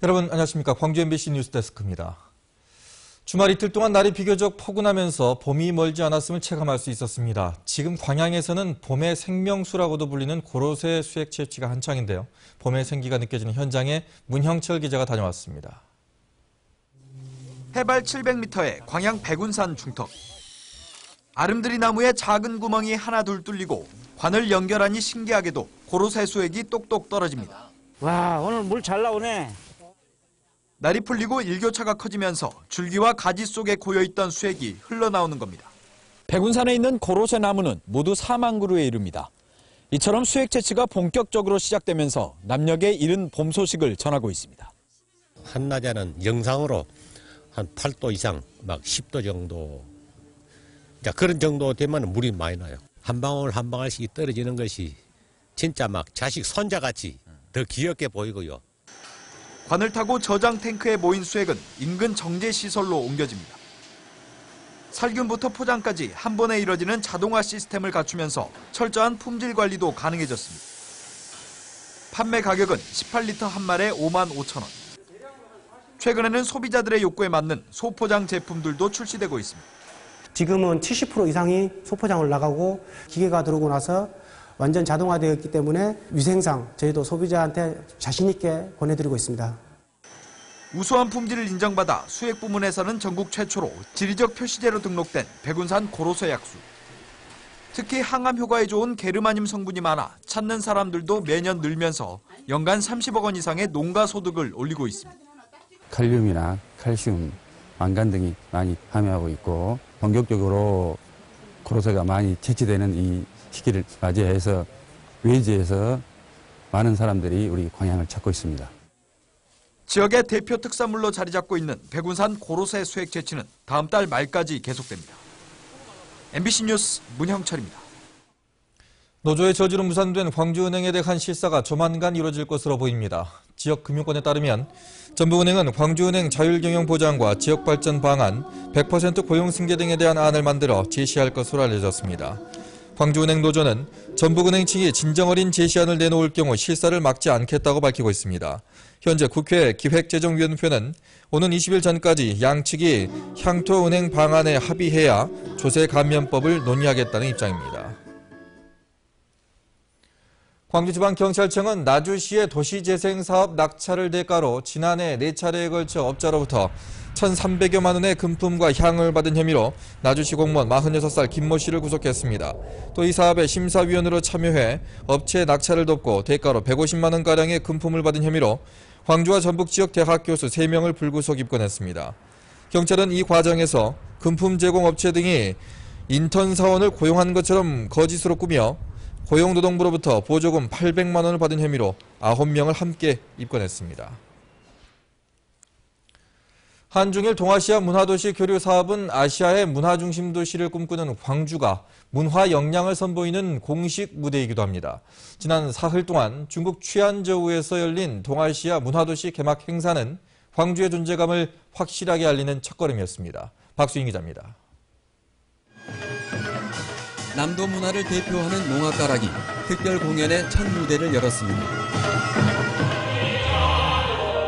여러분 안녕하십니까. 광주 MBC 뉴스데스크입니다. 주말 이틀 동안 날이 비교적 포근하면서 봄이 멀지 않았음을 체감할 수 있었습니다. 지금 광양에서는 봄의 생명수라고도 불리는 고로쇠 수액 채취가 한창인데요. 봄의 생기가 느껴지는 현장에 문형철 기자가 다녀왔습니다. 해발 700m의 광양 백운산 중턱. 아름드리 나무에 작은 구멍이 하나 둘 뚫리고 관을 연결하니 신기하게도 고로쇠 수액이 똑똑 떨어집니다. 와, 오늘 물 잘 나오네. 날이 풀리고 일교차가 커지면서 줄기와 가지 속에 고여있던 수액이 흘러나오는 겁니다. 백운산에 있는 고로쇠 나무는 모두 4만 그루에 이릅니다. 이처럼 수액 채취가 본격적으로 시작되면서 남녘의 이른 봄 소식을 전하고 있습니다. 한낮에는 영상으로 한 8도 이상, 막 10도 정도. 그런 정도 되면 물이 많이 나요. 한 방울 한 방울씩 떨어지는 것이 진짜 막 자식 손자같이 더 귀엽게 보이고요. 관을 타고 저장 탱크에 모인 수액은 인근 정제시설로 옮겨집니다. 살균부터 포장까지 한 번에 이뤄지는 자동화 시스템을 갖추면서 철저한 품질 관리도 가능해졌습니다. 판매 가격은 18리터 한 말에 55,000원. 최근에는 소비자들의 욕구에 맞는 소포장 제품들도 출시되고 있습니다. 지금은 70% 이상이 소포장을 나가고 기계가 들어오고 나서 완전 자동화되어 있기 때문에 위생상 저희도 소비자한테 자신 있게 권해드리고 있습니다. 우수한 품질을 인정받아 수액 부문에서는 전국 최초로 지리적 표시제로 등록된 백운산 고로쇠 약수. 특히 항암 효과에 좋은 게르마늄 성분이 많아 찾는 사람들도 매년 늘면서 연간 30억 원 이상의 농가 소득을 올리고 있습니다. 칼륨이나 칼슘, 망간 등이 많이 함유하고 있고 본격적으로 고로쇠가 많이 채취되는 이 시기를 맞이해서 외지에서 많은 사람들이 우리 광양을 찾고 있습니다. 지역의 대표 특산물로 자리 잡고 있는 백운산 고로쇠 수액 채취는 다음 달 말까지 계속됩니다. MBC 뉴스 문형철입니다. 노조의 저주로 무산된 광주은행에 대한 실사가 조만간 이루어질 것으로 보입니다. 지역 금융권에 따르면 전북은행은 광주은행 자율경영 보장과 지역발전 방안, 100% 고용 승계 등에 대한 안을 만들어 제시할 것으로 알려졌습니다. 광주은행 노조는 전북은행 측이 진정어린 제시안을 내놓을 경우 실사를 막지 않겠다고 밝히고 있습니다. 현재 국회 기획재정위원회는 오는 20일 전까지 양측이 향토은행 방안에 합의해야 조세 감면법을 논의하겠다는 입장입니다. 광주지방경찰청은 나주시의 도시재생사업 낙찰을 대가로 지난해 4차례에 걸쳐 업자로부터 1,300여만 원의 금품과 향을 받은 혐의로 나주시 공무원 46살 김모 씨를 구속했습니다. 또 이 사업에 심사위원으로 참여해 업체 낙찰을 돕고 대가로 150만 원가량의 금품을 받은 혐의로 광주와 전북 지역 대학 교수 3명을 불구속 입건했습니다. 경찰은 이 과정에서 금품 제공 업체 등이 인턴 사원을 고용한 것처럼 거짓으로 꾸며 고용노동부로부터 보조금 800만 원을 받은 혐의로 9명을 함께 입건했습니다. 한중일 동아시아 문화도시 교류 사업은 아시아의 문화중심 도시를 꿈꾸는 광주가 문화 역량을 선보이는 공식 무대이기도 합니다. 지난 사흘 동안 중국 취안저우에서 열린 동아시아 문화도시 개막 행사는 광주의 존재감을 확실하게 알리는 첫걸음이었습니다. 박수인 기자입니다. 남도 문화를 대표하는 농악가락이 특별 공연의 첫 무대를 열었습니다.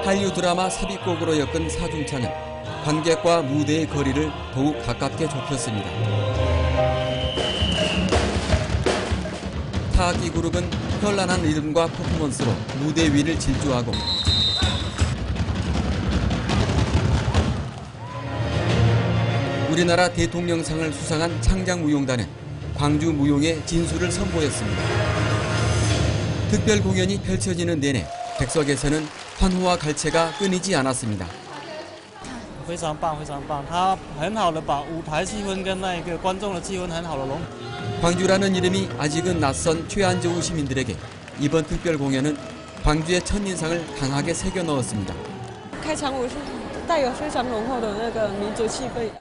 한류 드라마 삽입곡으로 엮은 사중창은 관객과 무대의 거리를 더욱 가깝게 좁혔습니다. 타악기 그룹은 현란한 리듬과 퍼포먼스로 무대 위를 질주하고 우리나라 대통령상을 수상한 창작무용단은 광주 무용의 진수를 선보였습니다. 특별 공연이 펼쳐지는 내내 객석에서는 환호와 갈채가 끊이지 않았습니다. 非常棒，非常棒，它很好的把舞台气氛跟那个观众的气氛很好的融。 광주라는 이름이 아직은 낯선 최안저우 시민들에게 이번 특별 공연은 광주의 첫인상을 강하게 새겨 넣었습니다. 开场舞是带有非常浓厚的那个民族气氛。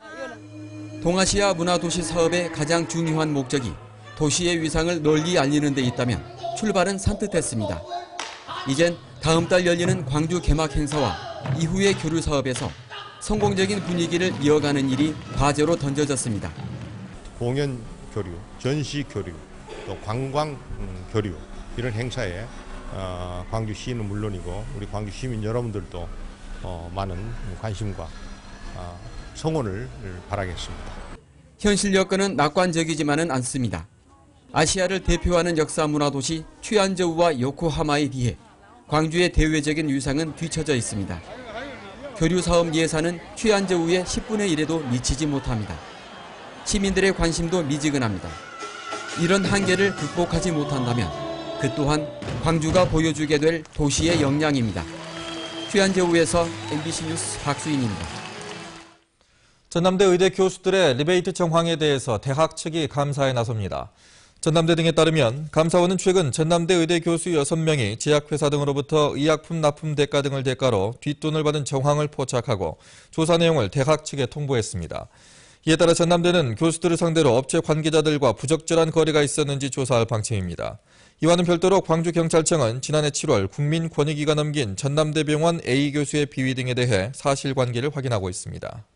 동아시아 문화도시 사업의 가장 중요한 목적이 도시의 위상을 널리 알리는 데 있다면 출발은 산뜻했습니다. 이젠 다음 달 열리는 광주 개막 행사와 이후의 교류 사업에서 성공적인 분위기를 이어가는 일이 과제로 던져졌습니다. 공연 교류, 전시 교류, 또 관광 교류 이런 행사에 광주시는 물론이고 우리 광주 시민 여러분들도 많은 관심과 성원을 바라겠습니다. 현실 여건은 낙관적이지만은 않습니다. 아시아를 대표하는 역사 문화도시 취안저우와 요코하마에 비해 광주의 대외적인 위상은 뒤처져 있습니다. 교류 사업 예산은 취안저우의 10분의 1에도 미치지 못합니다. 시민들의 관심도 미지근합니다. 이런 한계를 극복하지 못한다면 그 또한 광주가 보여주게 될 도시의 역량입니다. 취안저우에서 MBC 뉴스 박수인입니다. 전남대 의대 교수들의 리베이트 정황에 대해서 대학 측이 감사에 나섭니다. 전남대 등에 따르면 감사원은 최근 전남대 의대 교수 6명이 제약회사 등으로부터 의약품 납품 대가 등을 대가로 뒷돈을 받은 정황을 포착하고 조사 내용을 대학 측에 통보했습니다. 이에 따라 전남대는 교수들을 상대로 업체 관계자들과 부적절한 거래가 있었는지 조사할 방침입니다. 이와는 별도로 광주경찰청은 지난해 7월 국민권익위가 넘긴 전남대병원 A 교수의 비위 등에 대해 사실관계를 확인하고 있습니다.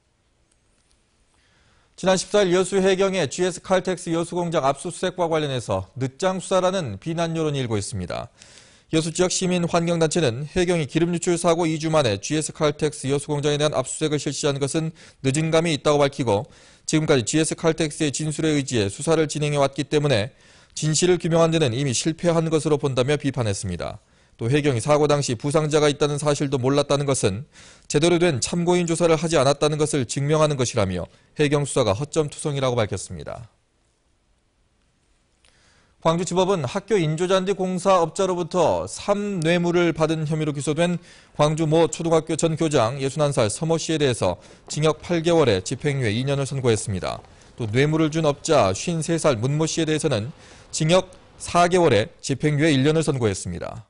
지난 14일 여수 해경의 GS 칼텍스 여수공장 압수수색과 관련해서 늦장 수사라는 비난 여론이 일고 있습니다. 여수 지역 시민 환경단체는 해경이 기름 유출 사고 2주 만에 GS 칼텍스 여수공장에 대한 압수수색을 실시한 것은 늦은 감이 있다고 밝히고 지금까지 GS 칼텍스의 진술에 의지해 수사를 진행해왔기 때문에 진실을 규명한 데는 이미 실패한 것으로 본다며 비판했습니다. 또 해경이 사고 당시 부상자가 있다는 사실도 몰랐다는 것은 제대로 된 참고인 조사를 하지 않았다는 것을 증명하는 것이라며 해경 수사가 허점투성이라고 밝혔습니다. 광주지법은 학교 인조잔디 공사업자로부터 3뇌물을 받은 혐의로 기소된 광주 모 초등학교 전 교장 61살 서모 씨에 대해서 징역 8개월에 집행유예 2년을 선고했습니다. 또 뇌물을 준 업자 53살 문모 씨에 대해서는 징역 4개월에 집행유예 1년을 선고했습니다.